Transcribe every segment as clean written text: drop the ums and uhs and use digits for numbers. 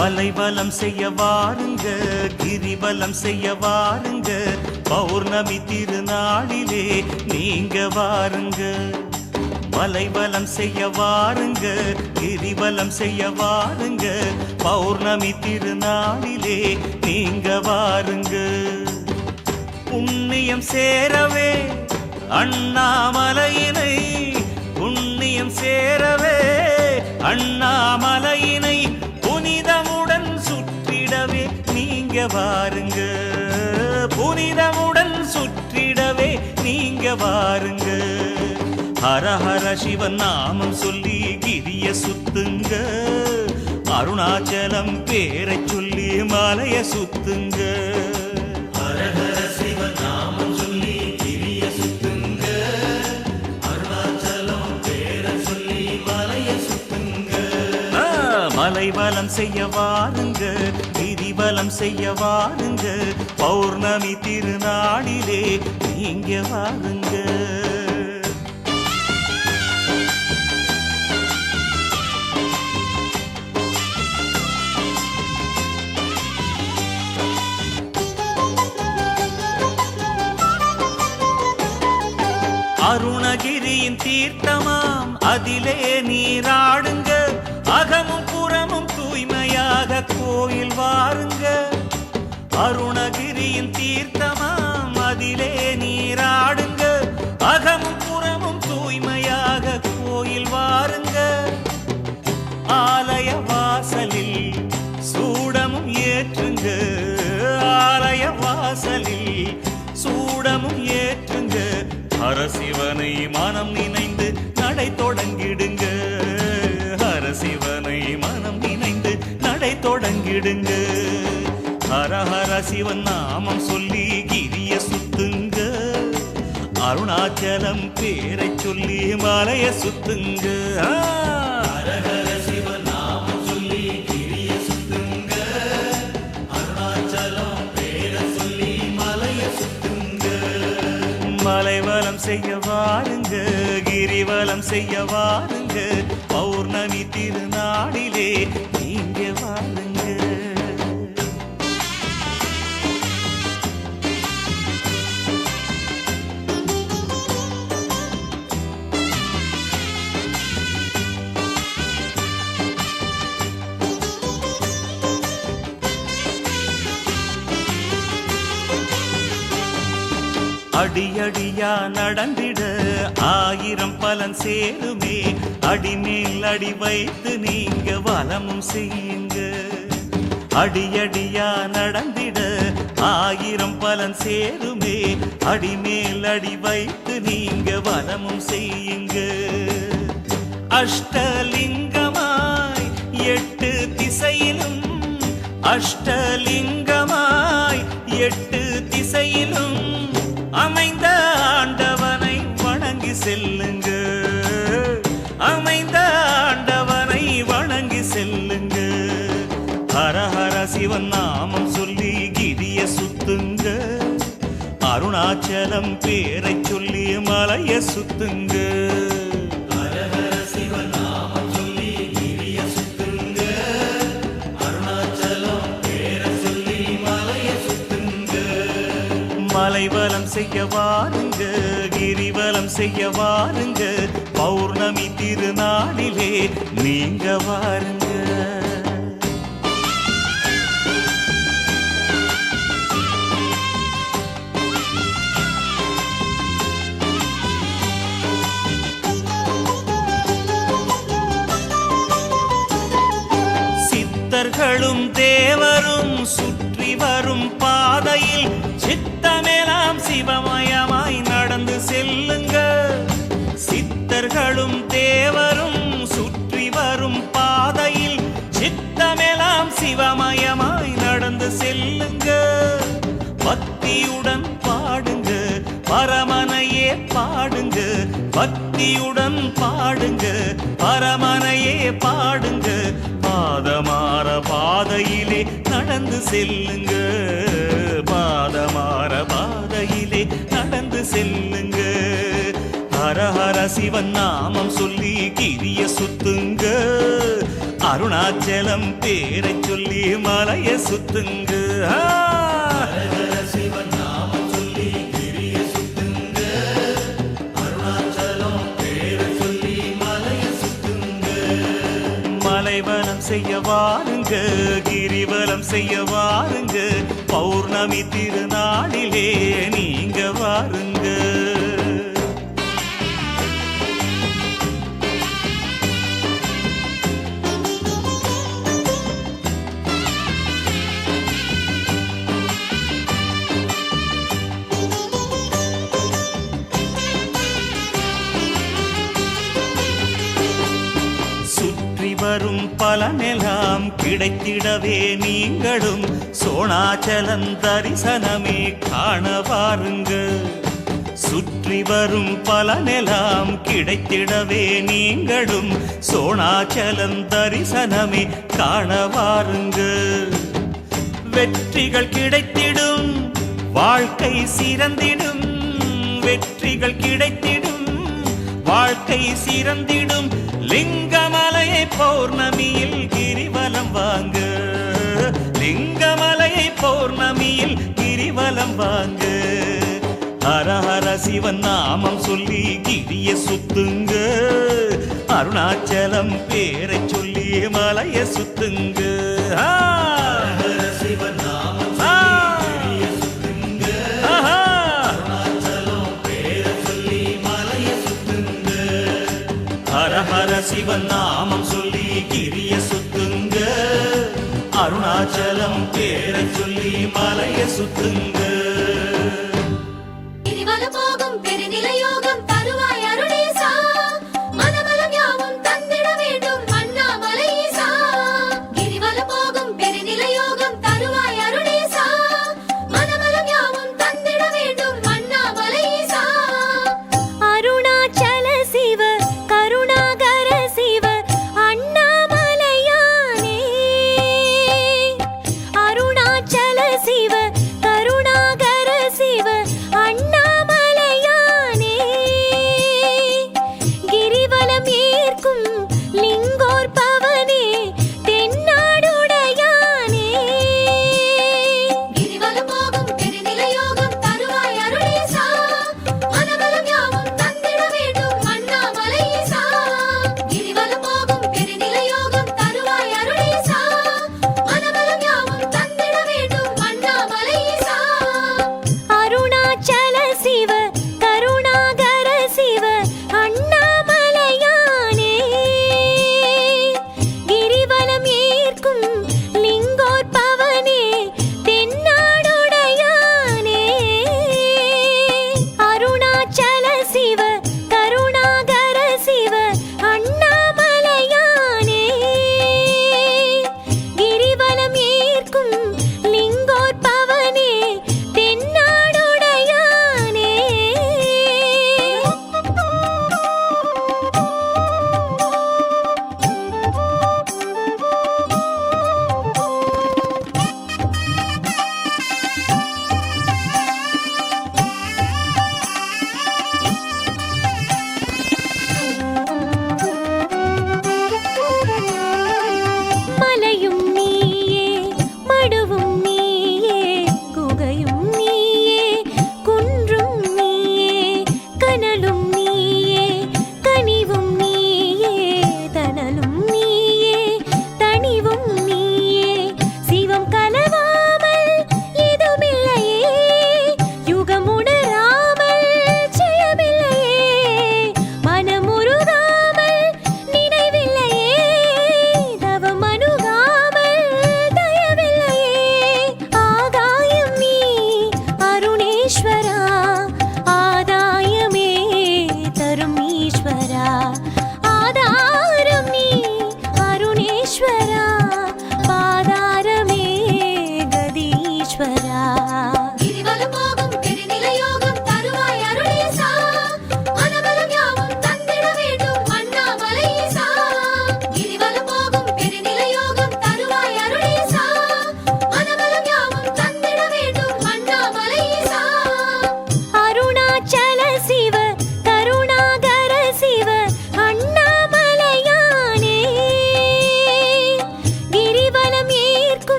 மலைவலம் செய்ய வாருங்க, கிரிவலம் செய்ய வாருங்க, பௌர்ணமி திருநாளிலே நீங்க வாருங்க. மலைவலம் செய்ய வாருங்க, கிரிவலம் செய்ய வாருங்க, பௌர்ணமி திருநாளிலே நீங்க வாருங்க. புண்ணியம் சேரவே அண்ணாமலையினை, புண்ணியம் சேரவே அண்ணாமலையினை புனிதமுடன் சுற்றிடவே நீங்க வாருங்க. புனிதமுடன் சுற்றிடவே நீங்க வாருங்க. ஹர ஹர சிவன் நாமம் சொல்லி கிரிய சுத்துங்க, அருணாச்சலம் பேரை சொல்லி மலைய சுத்துங்க. ஹர ஹர சிவன் நாமம் சொல்லி கிரிய சுத்துங்க, அருணாச்சலம் பேரை சொல்லி மலைய சுத்துங்க. மலைவலம் செய்ய வாருங்க, கிரிவலம் செய்ய வாருங்க, பௌர்ணமி திருநாளிலே நீங்க வாருங்க. அருணகிரியின் தீர்த்தமாம் அதிலே நீராடுங்க, அகமும் புறமும் தூய்மையாக கோயில் வாருங்க. அருணகிரியின் தீர்த்தமாம் அதிலே நீராடுங்க, அகமும் புறமும் தூய்மையாக கோயில் வாருங்க. ஆலய வாசலில் சூடமும் ஏற்றுங்க, ஆலய வாசலில் சூடமும் ஏற்றுங்க. ஹரசிவனை மனம் நினைந்து நடை தொடங்கிடுங்க, ஹரசிவனை மனம் நினைந்து நடை தொடங்கிடுங்க. ஹர ஹர சிவன் நாமம் சொல்லி கிரிய சுத்துங்க, அருணாச்சலம் பேரை சொல்லி மலைய சுத்துங்க. ஹர ஹர சிவன் நாமம் சொல்லி கிரிய சுத்துங்க, அருணாச்சலம் பேரை சொல்லி மலைய சுத்துங்க. மலைவலம் செய்ய வாருங்க, கிரிவலம் செய்ய வாருங்க, பௌர்ணமி திருநாளிலே நீங்க வாருங்க. அடியடியா நடந்திட ஆயிரம் பலன் சேருமே, அடிமேல் அடி வைத்து நீங்க வலமும் செய்யுங்க. அடியடியா நடந்திட ஆயிரம் பலன் சேருமே, அடிமேல் அடி வைத்து நீங்க வலமும் செய்யுங்க. அஷ்டலிங்கமாய் எட்டு திசையிலும், அஷ்டலிங்கமாய் எட்டு திசையிலும் அமைந்த ஆண்டவனை வணங்கி செல்லுங்க, அமைந்த ஆண்டவனை வணங்கி செல்லுங்க. ஹர ஹர சிவன் நாமம் சொல்லி கிரிய சுத்துங்க, அருணாச்சலம் பேரை சொல்லி மலைய சுத்துங்க. ஹர ஹர சிவன் நாமம் சொல்லி கிரிய சுத்துங்க, அருணாச்சலம் பேரை சொல்லி மலைய சுத்துங்க. மலைவலம் செய்ய வாருங்க, கிரிவலம் செய்ய வாருங்க, பௌர்ணமி திருநாளிலே நீங்க வாருங்க. சித்தர்களும் தேவரும் சுற்றி வரும் பாதையில் சித்தமெல்லாம் சிவமயமாய் நடந்து செல்லுங்க. சித்தர்களும் தேவரும் சுற்றி வரும் பாதையில் சித்தமெல்லாம் சிவமயமாய் நடந்து செல்லுங்க. பக்தியுடன் பாடுங்க, பரமனையே பாடுங்க, பக்தியுடன் பாடுங்க, பரமனையே பாடுங்க. பாதமாற பாதையிலே நடந்து செல்லுங்க, பாதமாற பாதையிலே நடந்து செல்லுங்க. ஹர ஹர சிவன் நாமம் சொல்லி கிரிய சுத்துங்க, அருணாச்சலம் பேரை சொல்லி மலையை சுத்துங்க சிவன் நாமம் சொல்லி கிரிய சுத்துங்க அருணாச்சலம் பேரை சொல்லி மலையை சுத்துங்க மலைவனம் செய்ய வாருங்க கிரிவலம் செய்ய வாருங்க பௌர்ணமி திருநாளிலே நீங்க வாருங்க வரும் பலனெல்லாம் கிடைத்திடவே நீங்களும் சோணாச்சலம் தரிசனமே காண வாருங்க சுற்றி வரும் பலனெல்லாம் கிடைத்திடவே நீங்களும் சோணாச்சலம் தரிசனமே காண வாருங்க வெற்றிகள் கிடைத்திடும் வாழ்க்கை சிறந்திடும் வெற்றிகள் கிடைத்திடும் வாழ்க்கை சிறந்திடும் லிங்கமலையை பௌர்ணமியில் கிரிவலம் வாங்க லிங்கமலையை பௌர்ணமியில் கிரிவலம் வாங்க ஹர ஹர சிவன் நாமம் சொல்லி கிரிய சுத்துங்க அருணாச்சலம் பேரை சொல்லி மலையை சுத்துங்க சிவன் நாமம் ஹர சிவன் நாமம் சொல்லி கிரிய சுத்துங்க அருணாச்சலம் பேரை சொல்லி மலையை சுத்துங்க கிரிவலம் போகும் பெருநிலை யோகம் தருவாய் அருணேசா மனமலம் யாவும் தந்திட வேண்டும் அண்ணாமலை ஈசா கிரிவலம் போகும் பெருநிலை யோகம் தருவாய் அருணேசா மனமலம் யாவும் தந்திட வேண்டும் அண்ணாமலை ஈசா அருணாச்சல சிவ கருணாகர சிவ அண்ணாமலையானே அருணாச்சல சிவ கருணாகர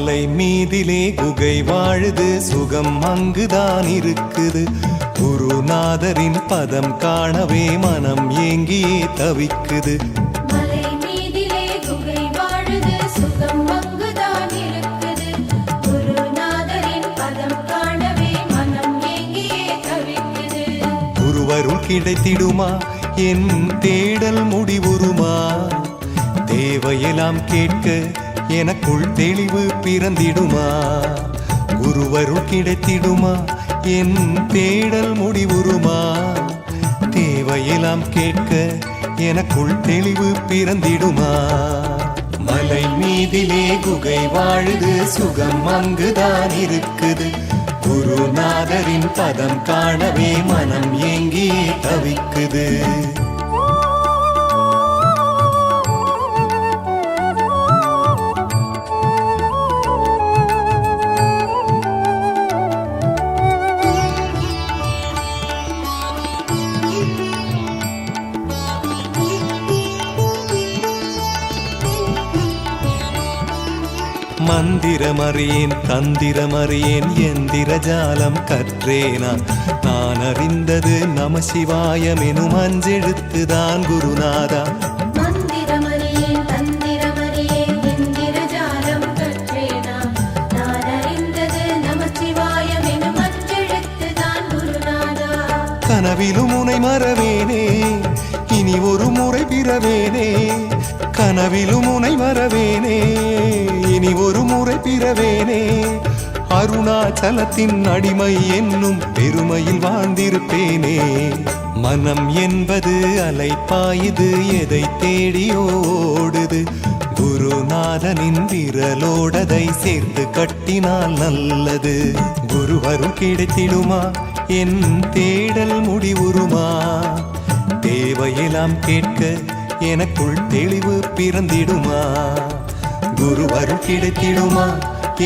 மலை மீதிலே குகை வாழுது சுகம் அங்குதான் இருக்குது குருநாதரின் பதம் காணவே மனம் ஏங்கியே தவிக்குது மலை மீதிலே குகை வாழுது சுகம் அங்குதான் இருக்குது குருநாதரின் பதம் காணவே மனம் ஏங்கியே தவிக்குது குருவருள் கிடைத்திடுமா என் தேடல் முடிவுறுமா தேவையெல்லாம் கேட்க எனக்குள் தெளிவு பிறந்திடுமா குருவருள் கிடைத்திடுமா என் தேடல் முடிவுறுமா தேவையெல்லாம் கேட்க எனக்குள் தெளிவு பிறந்திடுமா மலை மீதிலே குகை வாழுது சுகம் அங்குதான் இருக்குது குருநாதரின் பதம் காணவே மனம் ஏங்கியே தவிக்குது மந்திரமறியேன் தந்திரமறியேன் எந்திரஜாலம் கற்றேனா நான் அறிந்தது நம சிவாயமெனும் அஞ்செழுத்துதான் குருநாதா மந்திரமறியேன் தந்திரமறியேன் எந்திரஜாலம் கற்றேனா நான் அறிந்தது நமசிவாயமெனும் அஞ்செழுத்துதான் குருநாதா கனவிலும் உனை மறவேனே இனி ஒரு முறை பிறவேனே கனவிலும் உனை மறவேனே இனி ஒரு முறை பிறவேனே அருணாச்சலத்தின் அடிமை என்னும் பெருமையில் வாழ்ந்திருப்பேனே மனம் என்பது அலைப்பாயுது எதை தேடியோடுது குருநாதனின் விரலோடதை சேர்த்து கட்டினால் நல்லது குருவருள் கிடைத்திடுமா என் தேடல் முடிவுறுமா தேவையெல்லாம் கேட்க எனக்குள் தெளிவு பிறந்திடுமா குருவருள் கிடைத்திடுமா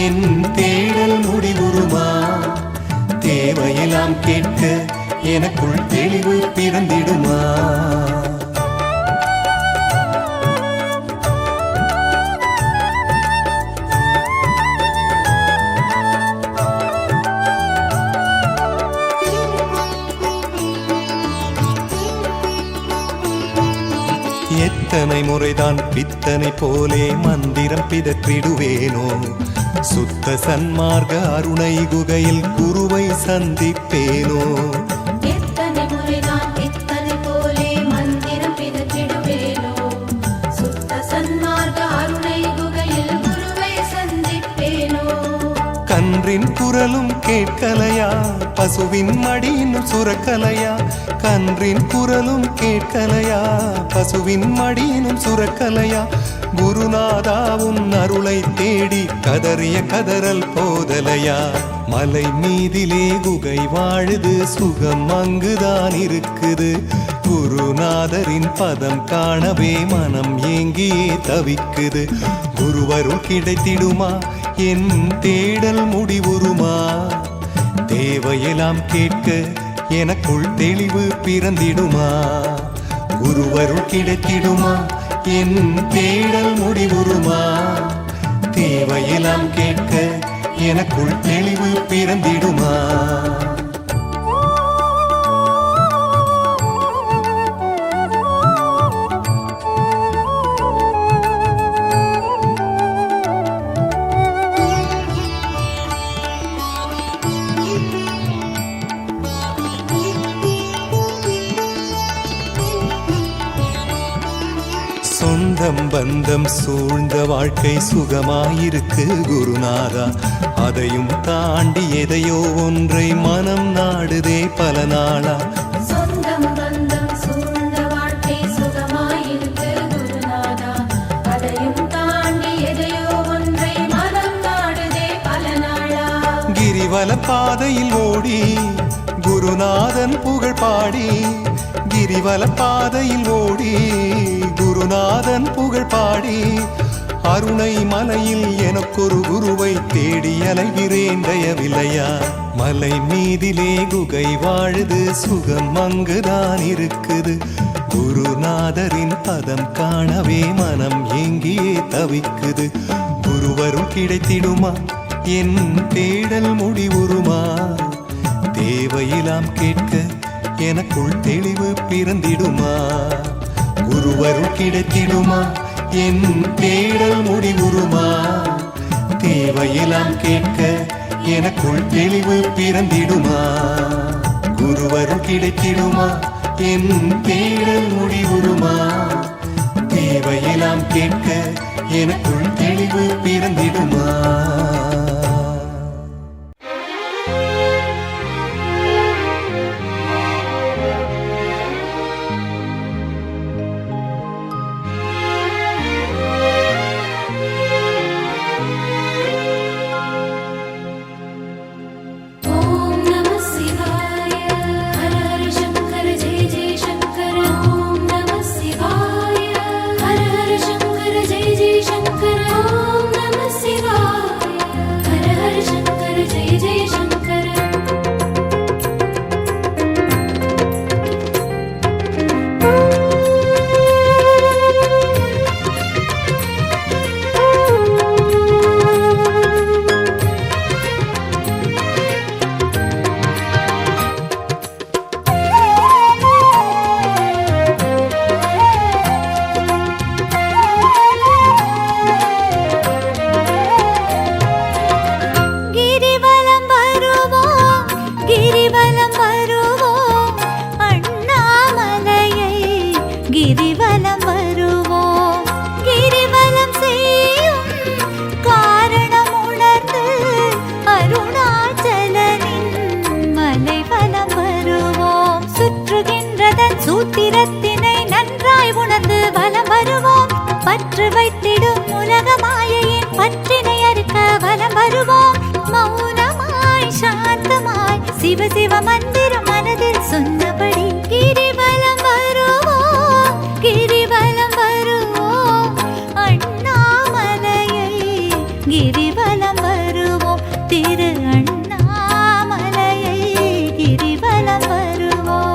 என் தேடல் முடிவுறுமா தேவையெல்லாம் கேட்க எனக்குள் தெளிவு பிறந்திடுமா எத்தனை முறைதான் பித்தனை போலே மந்திரம் பிதற்றிடுவேனோ சுத்த சன்மார்க்க அருணை குகையில் குருவை சந்திப்பேனோ எத்தனை முறைதான் பித்தனை போலே மந்திரம் பிதற்றிடுவேனோ சுத்த சன்மார்க்க அருணை குகையில் குருவை சந்திப்பேனோ கன்றின் குரலும் கேட்கலையா பசுவின் மடியின் சுரக்கலையா கன்றின் குரலும் கேட்கலையா பசுவின் மடியினும் சுரக்கலையா குருநாதாவும் அருளை தேடி கதறிய கதறல் போதலையா மலை மீதிலே குகை வாழுது சுகம் அங்குதான் இருக்குது குருநாதரின் பதம் காணவே மனம் ஏங்கியே தவிக்குது குருவருள் கிடைத்திடுமா என் தேடல் முடிவுறுமா தேவையெல்லாம் கேட்க எனக்குள் தெளிவு பிறந்திடுமா குருவருள் கிடைத்திடுமா என் தேடல் முடிவுறுமா தேவையெல்லாம் கேட்க எனக்குள் தெளிவு பிறந்திடுமா சொந்தம் பந்தம் சூழ்ந்த வாழ்க்கை சுகமாயிருக்கு குருநாதா அதையும் தாண்டி எதையோ ஒன்றை மனம் நாடுதே பல நாளா சொந்தம் பந்தம் சூழ்ந்த வாழ்க்கை சுகமாயிருக்கு குருநாதா அதையும் தாண்டி எதையோ ஒன்றை மனம் நாடுதே பல நாளா கிரிவல பாதையில் ஓடி குருநாதன் புகழ் பாடி கிரிவல பாதையில் ஓடி குருநாதன் புகழ் பாடி அருணை மலையில் எனக்கொரு குருவை தேடி அலைகிறேன் தயவில்லையா மலை மீதிலே குகை வாழுது சுகம் அங்குதான் இருக்குது குருநாதரின் பதம் காணவே மனம் ஏங்கியே தவிக்குது குருவரும் கிடைத்திடுமா என் தேடல் முடிவுறுமா தேவையிலாம் கேட்க எனக்குள் தெளிவு பிறந்திடுமா குருவரும் கிடைத்திடுமா என் தேடல் முடிவுறுமா தேவையெல்லாம் கேட்க எனக்குள் தெளிவு பிறந்திடுமா குருவரும் கிடைத்திடுமா என் தேடல் முடிவுறுமா தேவையெல்லாம் கேட்க எனக்குள் தெளிவு பிறந்திடுமா ஓம் நம சிவாய ஹர ஹர சங்கர ஜெய ஜெய சங்கர ஓம் நம சிவாய ஹர ஹர சங்கர ஜெய ஜெய சங்கர ஓம் நம சிவாய ஹர ஹர சங்கர ஜெய ஜெய சங்கர கிரிவலம் வருவோம் கிரிவலம் வருவோம் அண்ணாமலையை கிரிவலம் வருவோம் கிரிவலம் செய்யும் காரணம் உணர்ந்து அருணாச்சலனின் மலைவலம் வருவோம் சுற்றுகின்றதன் சூத்திரத்தினை நன்றாய் உணர்ந்து வலம் வருவோம் பற்று வைத்திடும் உலக மாயையின் பற்றினை அறுக்க வலம் வருவோம் மௌனமாய் சாந்தமாய் சிவ சிவ மந்திரம் மனதில் சொன்னபடி கிரிவலம் வருவோம் கிரிவலம் வருவோம் அண்ணாமலையை கிரிவலம் வருவோம் திரு அண்ணாமலையை கிரிவலம் வருவோம்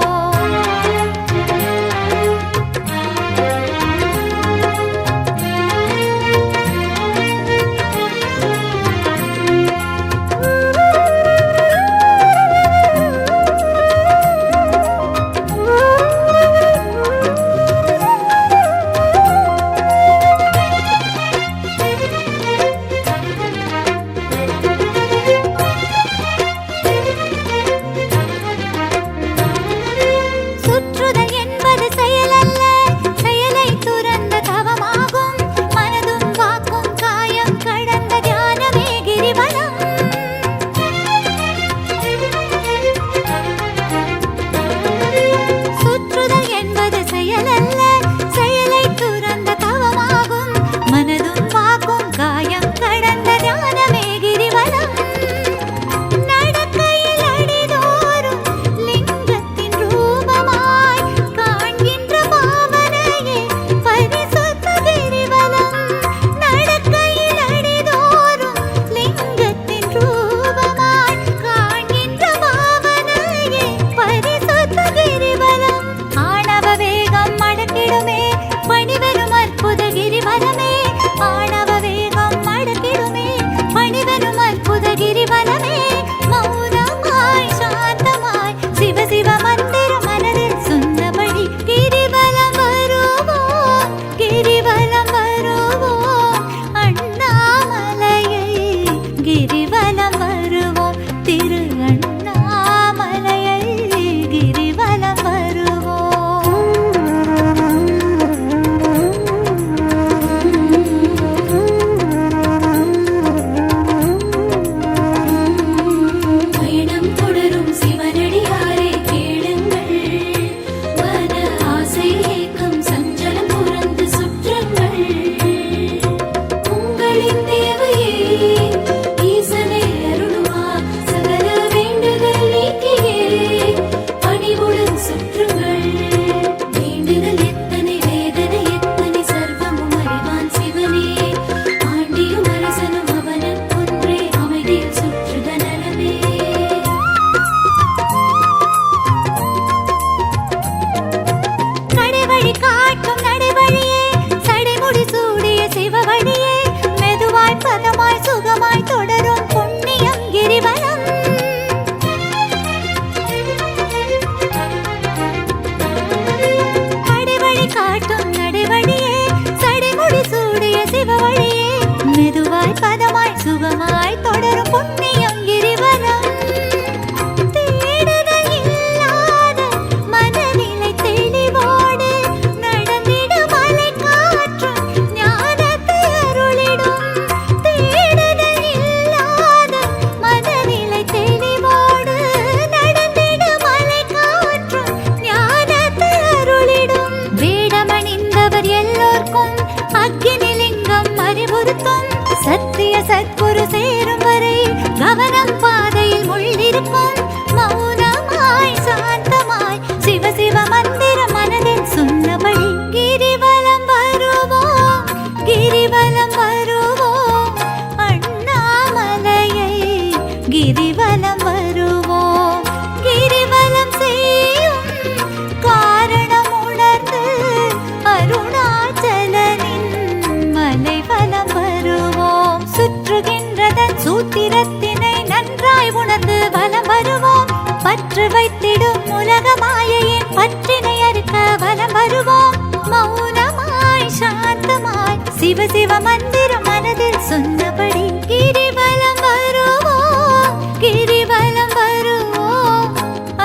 பற்று வைத்திடும் உலக மாயையின் பற்றினை அறுக்க வலம் வருவோம் மௌனமாய் சாந்தமாய் சிவ சிவ மந்திரம் மனதில் சொன்னபடி கிரிவலம் வருவோம் கிரிவலம் வருவோம்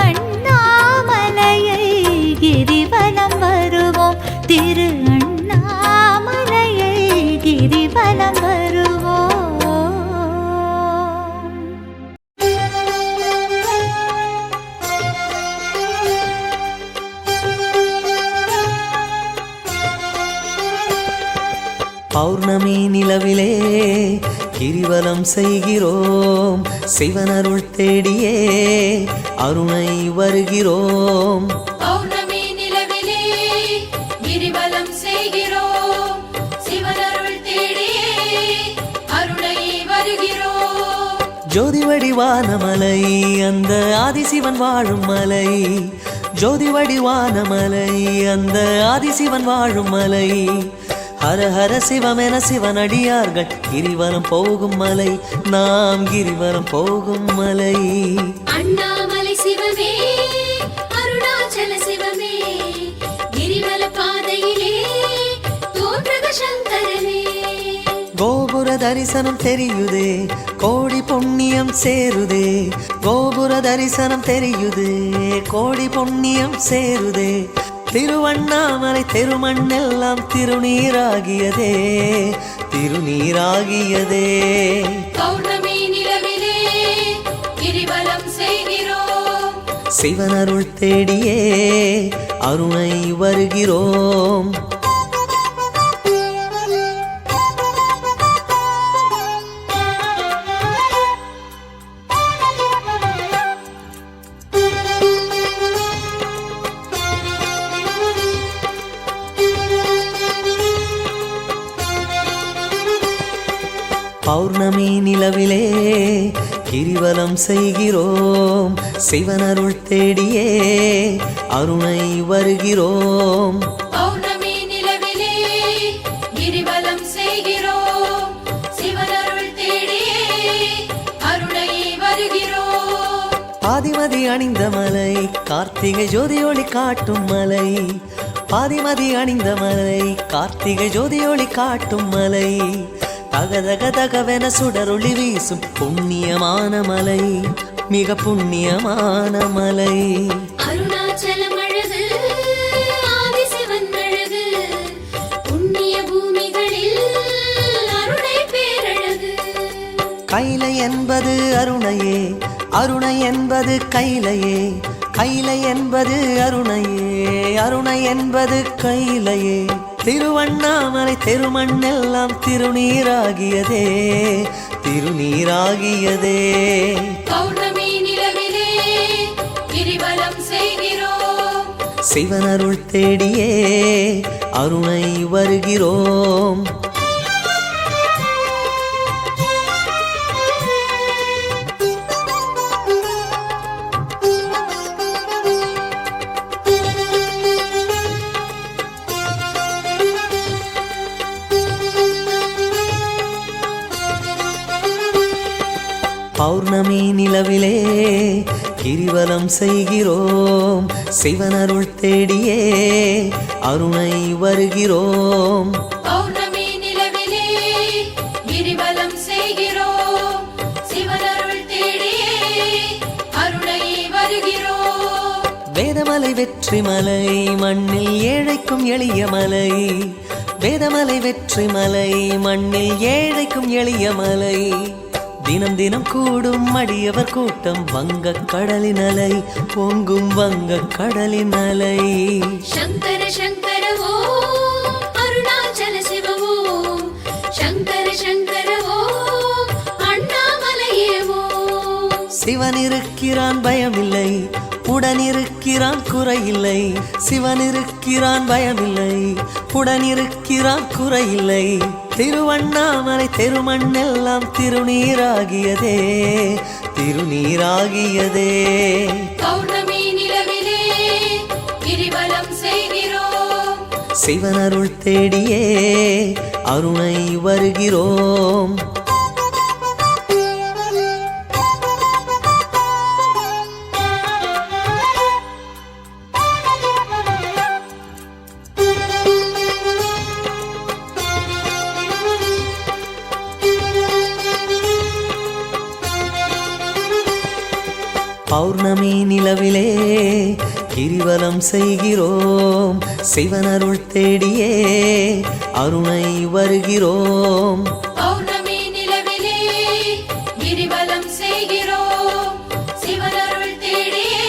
அண்ணாமலையை கிரிவலம் வருவோம் திரு அண்ணாமலையை கிரிவலம் வருவோம். பௌர்ணமி நிலவிலே கிரிவலம் செய்கிறோம் சிவனருள் தேடியே அருணை வருகிறோம். பௌர்ணமி நிலவிலே கிரிவலம் செய்கிறோம் சிவனருள் தேடியே அருணை வருகிறோம். ஜோதி வடிவான மலை அந்த ஆதிசிவன் வாழும் மலை ஜோதி வடிவான மலை அந்த ஆதிசிவன் வாழும் மலை ஹர ஹர சிவமென சிவனடியார்கள் கிரிவலம் போகும் மலை நாம் கிரிவலம் போகும் மலை. அண்ணாமலை சிவமே அருணாச்சல சிவமே கிரிவல பாதையிலே தோன்றுக சங்கரனே. கோபுர தரிசனம் தெரியுதே கோடி புண்ணியம் சேருதே கோபுர தரிசனம் தெரியுதே கோடி புண்ணியம் சேருதே திருவண்ணாமலை திருமண்ணெல்லாம் திருநீராகியதே திருநீராகியதே. பௌர்ணமி நிலவிலே கிரிவலம் செய்கிறோம் சிவனருள் தேடியே அருணை வருகிறோம். பௌர்ணமி நிலவிலே கிரிவலம் செய்கிறோம் சிவனருள் தேடியே அருணை வருகிறோம். பௌர்ணமி நிலவிலே கிரிவலம் செய்கிறோம் சிவனருள் தேடியே அருணை வருகிறோம். பாதிமதி அணிந்த மலை கார்த்திகை ஜோதியொளி காட்டும் மலை பாதிமதி அணிந்த மலை கார்த்திகை ஜோதியொளி காட்டும் மலை தகதக தகவென சுடரொளி வீசும் புண்ணியமான மலை மிக புண்ணியமான மலை. அருணாச்சலம் அழகு ஆதிசிவன் அழகு புண்ணிய பூமிகளில் அருணை பேரழகு. கைலை என்பது அருணையே அருணை என்பது கைலையே கைலை என்பது அருணையே அருணை என்பது கைலையே திருவண்ணாமலை திருமண்ணெல்லாம் திருநீராகியதே திருநீராகியதே. பௌர்ணமி நிலவிலே கிரிவலம் செய்கிறோம் சிவனருள் தேடியே அருணை வருகிறோம். பௌர்ணமி நிலவிலே கிரிவலம் செய்கிறோம் சிவனருள் தேடியே அருணை வருகிறோம். பௌர்ணமி நிலவிலே கிரிவலம் செய்கிறோம் சிவனருள் தேடியே அருணை வருகிறோம். வேதமலை வெற்றி மலை மண்ணில் ஏழைக்கும் எளிய மலை வேதமலை வெற்றி மலை மண்ணில் ஏழைக்கும் எளிய மலை தினம் தினம் கூடும் அடியவர் கூட்டம் வங்கக் கடலின் அலை பொங்கும் வங்கக் கடலின் அலை. சங்கர சங்கர ஓம் அருணாச்சல சிவ ஓம் சங்கர சங்கர ஓம் அண்ணாமலையே ஓம். சிவன் இருக்கிறான் பயமில்லை உடனிருக்கிறான் குறையில்லை சிவன் இருக்கிறான் பயமில்லை உடனிருக்கிறான் குறையில்லை திருவண்ணாமலை திருமண்ணெல்லாம் திருநீராகியதே திருநீராகியதே. பௌர்ணமி நிலவிலே கிரிவலம் செய்கிறோம் சிவனருள் தேடியே அருணை வருகிறோம். கிரிவலம் செய்கிறோம் சிவனருள் தேடியே அருணை வருகிறோம். பௌர்ணமி நிலவிலே கிரிவலம் செய்கிறோம் சிவனருள் தேடியே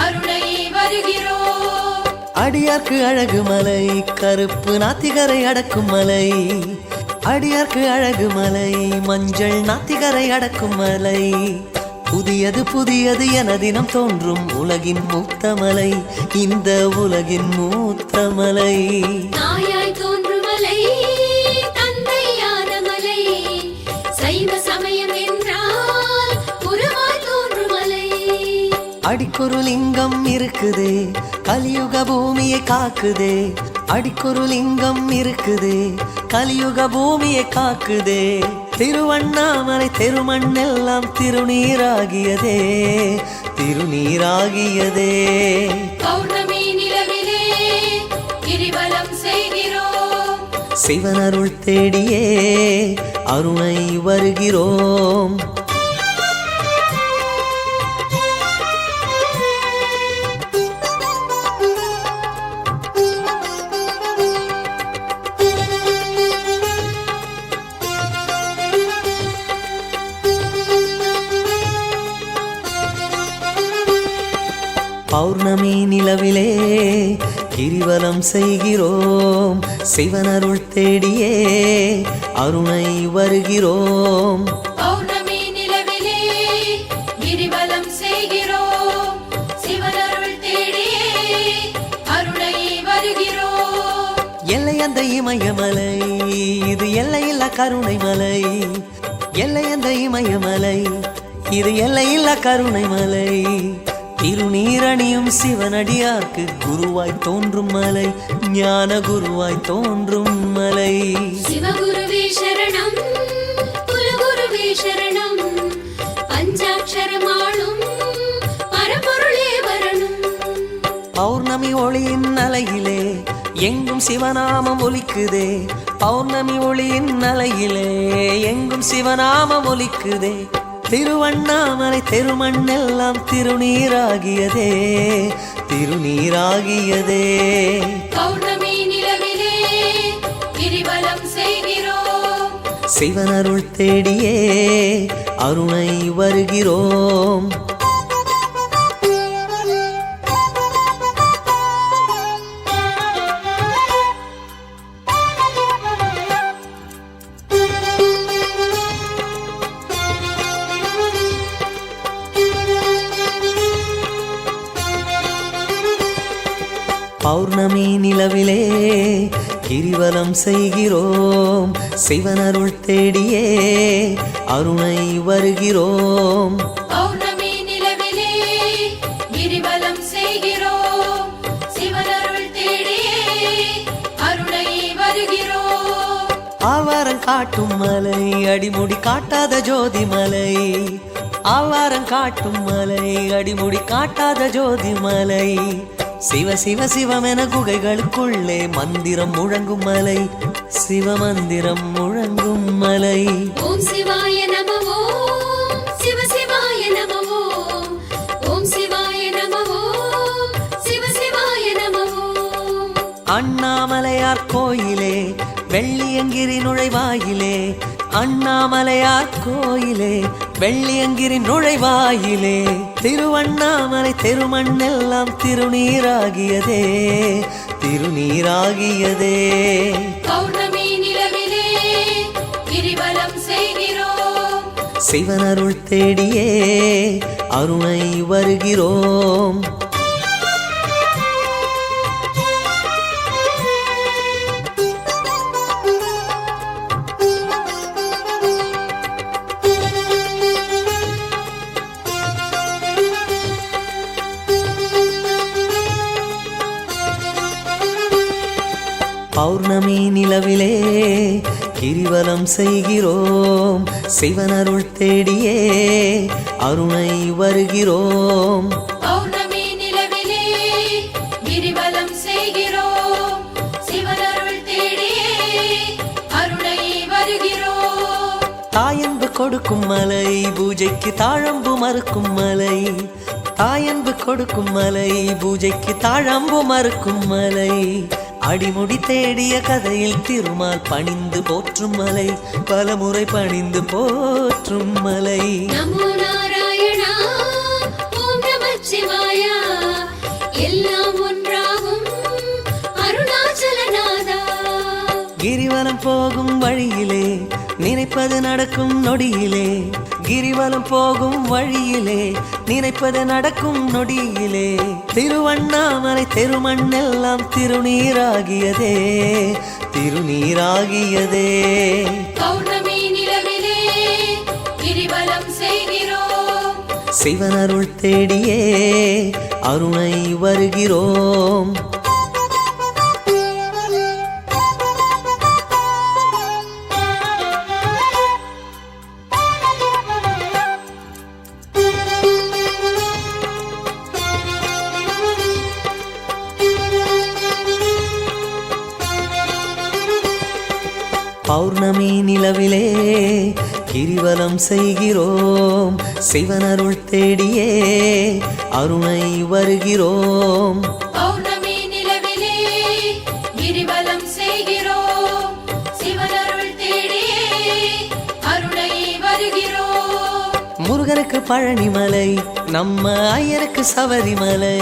அருணை வருகிறோம். அடியார்க்கு அழகு மலை கருப்பு நாத்திகரை அடக்கும் மலை, அடியார்க்கு அழகு மலை மஞ்சள் நாத்திகரை அடக்கும் மலை, புதியது புதியது என தினம் தோன்றும் உலகின் மூத்த மலை, இந்த உலகின் மூத்த மலை. தாயாய் தோன்றும் மலை தந்தையான மலை, சைவ சமயம் என்றால் குருவாய் தோன்றும் மலை. அடிக்கொரு லிங்கம் இருக்குதே கலியுக பூமியை காக்குதே, அடிக்கொரு லிங்கம் இருக்குதே கலியுக பூமியை காக்குதே. திருவண்ணாமலை தெருமண்ணெல்லாம் திருநீராகியதே திருநீராகியதே. பௌர்ணமி நிலவிலே கிரிவலம் செய்கிறோம் சிவனருள் தேடியே அருணை வருகிறோம். பௌர்ணமி நிலவிலே கிரிவலம் செய்கிறோம் சிவனருள் தேடியே அருணை வருகிறோம். பௌர்ணமி நிலவிலே கிரிவலம் செய்கிறோம் சிவனருள் தேடியே அருணை வருகிறோம். எல்லை அந்த இமயமலை இது எல்லையில்லா கருணை மலை, எல்லை அந்த இமயமலை இது எல்லையில்லா கருணை மலை. திருநீரணியும் சிவனடியார்க்கு குருவாய் தோன்றும் மலை, ஞான குருவாய் தோன்றும் மலை. சிவகுருவே சரணம் குருகுருவே சரணம், பஞ்சாட்சரமாளும் பரம்பொருளே வரணும். பௌர்ணமி ஒளியின் அலையிலே எங்கும் சிவநாமம் ஒலிக்குதே, பௌர்ணமி ஒளியின் அலையிலே எங்கும் சிவநாமம் ஒலிக்குதே. திருவண்ணாமலை தெருமண்ணெல்லாம் திருநீராகியதே திருநீராகியதே. பௌர்ணமி நிலவிலே கிரிவலம் செய்கிறோம் சிவனருள் தேடியே அருணை வருகிறோம். பௌர்ணமி நிலவிலே கிரிவலம் செய்கிறோம் சிவனருள் தேடியே அருணை வருகிறோம். பௌர்ணமி நிலவிலே கிரிவலம் செய்கிறோம் சிவனருள் தேடியே அருணை வருகிறோம். ஆவாரம் காட்டும் மலை அடிமுடி காட்டாத ஜோதி மலை, ஆவாரம் காட்டும் மலை அடிமுடி காட்டாத ஜோதி மலை. சிவ சிவ சிவமென குகைகளுக்குள்ளே மந்திரம் முழங்கும் மலை, சிவமந்திரம் முழங்கும் மலை. ஓம் சிவாய நம ஓம் சிவ சிவாய நம ஓம், ஓம் சிவாய நம ஓம் சிவ சிவாய நம ஓம். அண்ணாமலையார் கோயிலே வெள்ளியங்கிரி நுழைவாயிலே, அண்ணாமலையார் கோயிலே வெள்ளியங்கிரி நுழைவாயிலே. திருவண்ணாமலை தெருமண்ணெல்லாம் திருநீராகியதே திருநீராகியதே. பௌர்ணமி நிலவிலே கிரிவலம் செய்கிறோம் சிவனருள் தேடியே அருணை வருகிறோம். பௌர்ணமி நிலவிலே கிரிவலம் செய்கிறோம் சிவனருள் தேடியே அருணை வருகிறோம். பௌர்ணமி நிலவிலே கிரிவலம் செய்கிறோம் சிவனருள் தேடியே அருணை வருகிறோம். தாயன்பு கொடுக்கும் மலை பூஜைக்கு தாழம்பு மறுக்கும் மலை, தாயன்பு கொடுக்கும் மலை, பூஜைக்கு தாழம்பு மறுக்கும் மலை, அடிமுடி தேடிய கதையில் திருமால் பணிந்து போற்றும் மலை, பலமுறை பணிந்து போற்றும் மலை. நமோ நாராயணா ஓம் நமச்சிவாயா எல்லாம் ஒன்றாகும் அருணாச்சலநாதா. கிரிவலம் போகும் வழியிலே நினைப்பது நடக்கும் நொடியிலே, கிரிவலம் போகும் வழியிலே நினைப்பது நடக்கும் நொடியிலே, திருவண்ணாமலை தெருமண்ணெல்லாம் திருநீராகியதே, திருநீராகியதே. பௌர்ணமி நிலவிலே கிரிவலம் செய்கிறோம், சிவனருள் தேடியே அருணை வருகிறோம். பௌர்ணமி நிலவிலே கிரிவலம் செய்கிறோம், சிவனருள் தேடியே அருணை வருகிறோம். பௌர்ணமி நிலவிலே கிரிவலம் செய்கிறோம், சிவனருள் தேடியே அருணை வருகிறோம். முருகனுக்கு பழனிமலை, நம்ம ஐயருக்கு சபரிமலை,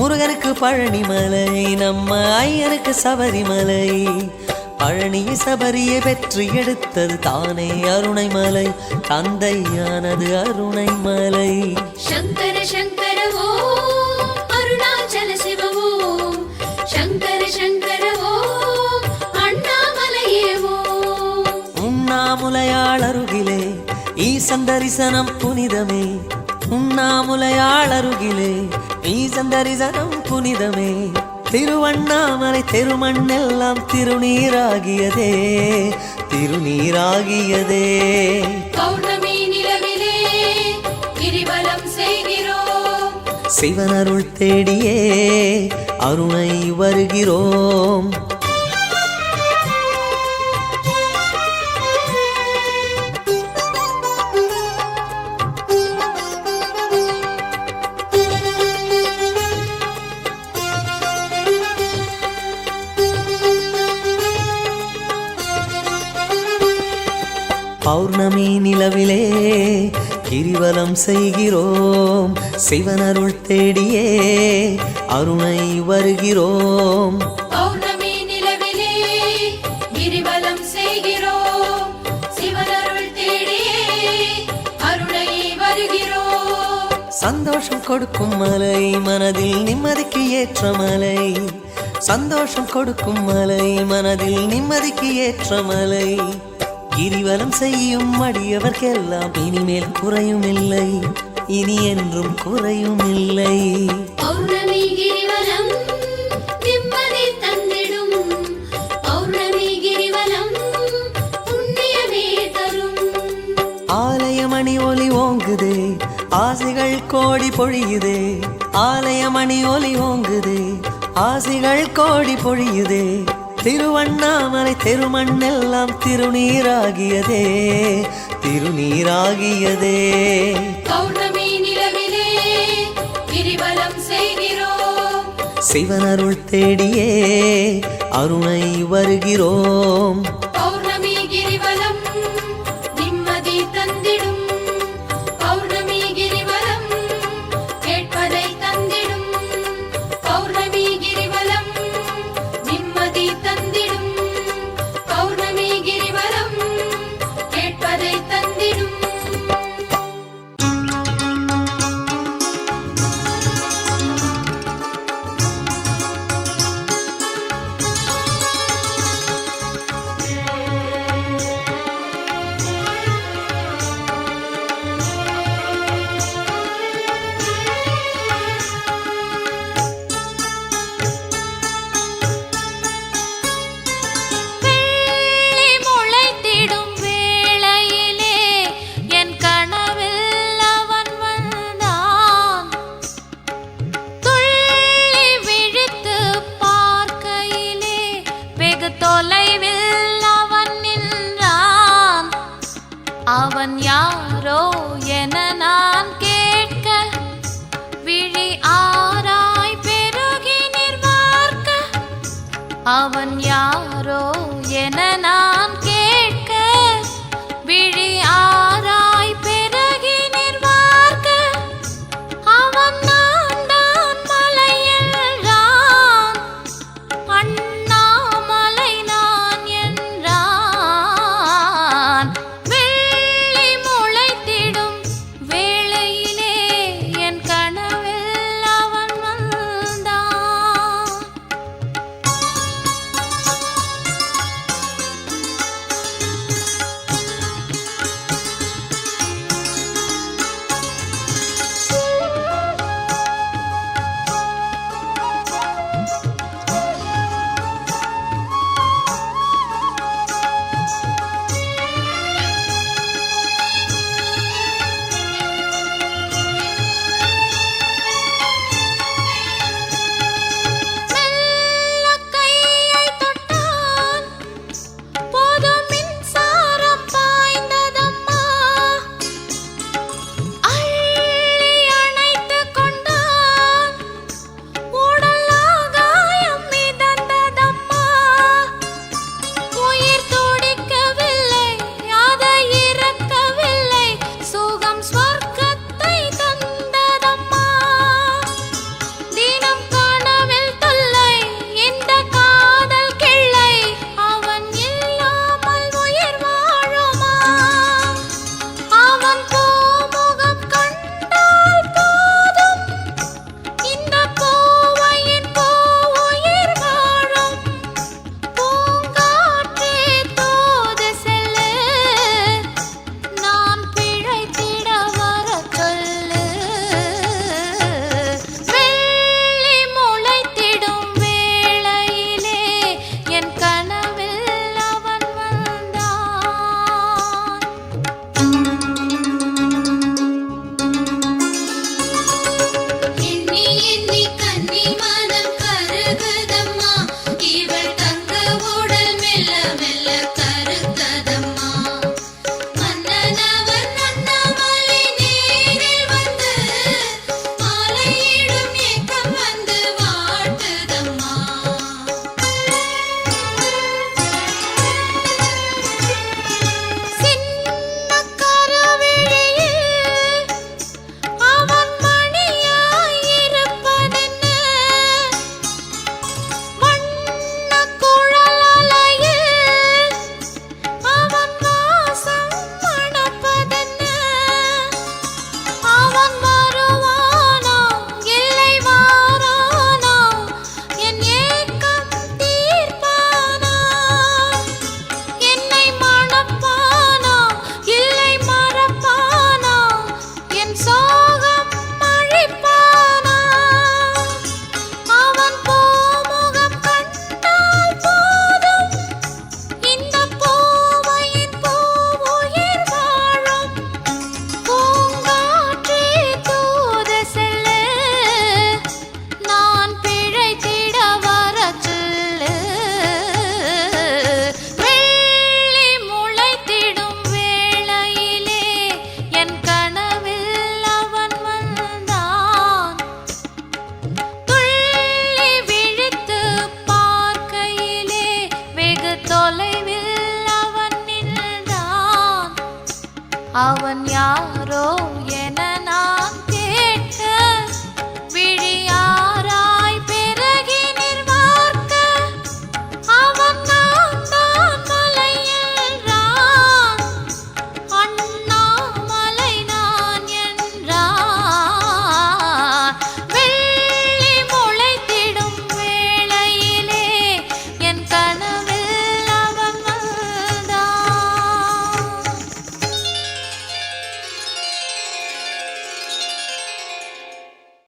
முருகனுக்கு பழனிமலை, நம்ம ஐயருக்கு சபரிமலை, பழனி சபரியை பெற்று எடுத்தது தானே அருணைமலை, தந்தையானது அருணைமலை. சங்கர சங்கர ஓம் அருணாச்சல சிவ ஓம், சங்கர சங்கர ஓம் அண்ணாமலையே ஓம். உண்ணாமுலையாள் அருகிலே ஈசன் தரிசனம் புனிதமே, உண்ணாமுலையாள் அருகிலே ஈசன் தரிசனம் புனிதமே, திருவண்ணாமலை தெருமண்ணெல்லாம் திருநீராகியதே, திருநீராகியதே. பௌர்ணமி நிலவிலே கிரிவலம் செய்கிறோம், சிவனருள் தேடியே அருணை வருகிறோம். பௌர்ணமி நிலவிலே கிரிவலம் செய்கிறோம், சிவனருள் தேடியே அருணை வருகிறோம். பௌர்ணமி நிலவிலே கிரிவலம் செய்கிறோம், சிவனருள் தேடியே அருணை வருகிறோம். சந்தோஷம் கொடுக்கும் மலை, மனதில் நிம்மதிக்கு ஏற்ற மலை, சந்தோஷம் கொடுக்கும் மலை, மனதில் நிம்மதிக்கு ஏற்ற மலை, கிரிவலம் செய்யும் அடியவர்க்கெல்லாம் இனிமேல் குறையும் இல்லை, இனி என்றும் குறையும் இல்லை. பௌர்ணமி கிரிவலம் நிம்மதி தந்திடும், பௌர்ணமி கிரிவலம் புண்ணியமே தரும். ஆலயமணி ஒலி ஓங்குதே, ஆசைகள் கோடி பொழியுதே, ஆலயமணி ஒலி ஓங்குதே, ஆசைகள் கோடி பொழியுதே, திருவண்ணாமலை தெருமண்ணெல்லாம் திருநீராகியதே, திருநீராகியதே. பௌர்ணமி நிலவிலே கிரிவலம் செய்கிறோம், சிவனருள் தேடியே அருணை வருகிறோம். பௌர்ணமி கிரிவலம் நிம்மதி தந்திடும், பௌர்ணமி கிரிவலம் கேட்பதை தந்திடும், பௌர்ணமி கிரிவலம் நிம்மதி தந்திடும், பௌர்ணமி கிரிவலம் கேட்பதை தந்திடும். அவன் யாரோ